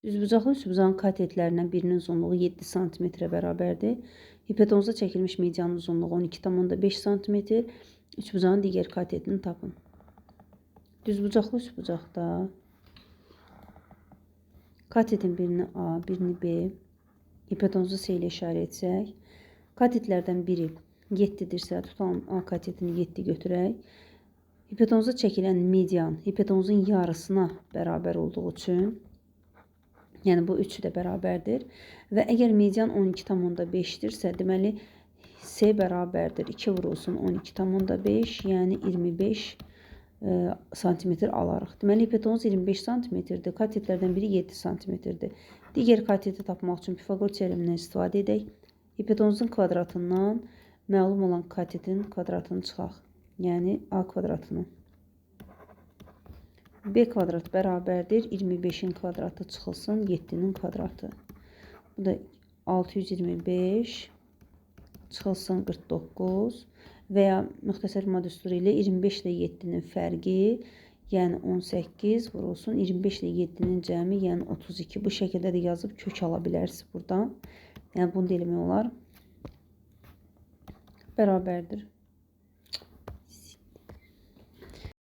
Düzbucaqlı üçbucağın katetlərindən birinin uzunluğu 7 cm bərabərdir. Hipotenuza çəkilmiş medianın uzunluğu 12,5 cm. Üçbucağın digər katetini tapın. Düzbucaqlı üçbucaqda katetin birini A, birini B, hipotenuzu S ilə işarə etsək, katetlərdən biri 7-dirsə, tutalım A katetini 7 götürək. Hipotenuza çəkilən median hipotenuzun yarısına bərabər olduğu üçün, yəni bu üçü də bərabərdir. Və əgər median 12,5-dirsə, deməli S bərabərdir 2 vurulsun 12,5, yəni 25 cm alarıq. Deməli hipotenuz 25 cm-dir, katetlərdən biri 7 cm-dir. Digər kateti tapmaq üçün Pifaqor teoremindən istifadə edək. Hipotenuzun kvadratından məlum olan katetin kvadratını çıxaq, yəni A kvadratını. B kvadrat bərabərdir 25-in kvadratı çıxılsın 7-nin kvadratı. Bu da 625 çıxılsın 49 və ya müxtəsər modüsturu ilə 25 ilə 7-nin fərqi, yəni 18 vurulsun 25 ilə 7-nin cəmi, yəni 32. Bu şəkildə də yazıb kök ala bilərsiniz buradan. Yəni bunu da eləmək olar. Bərabərdir.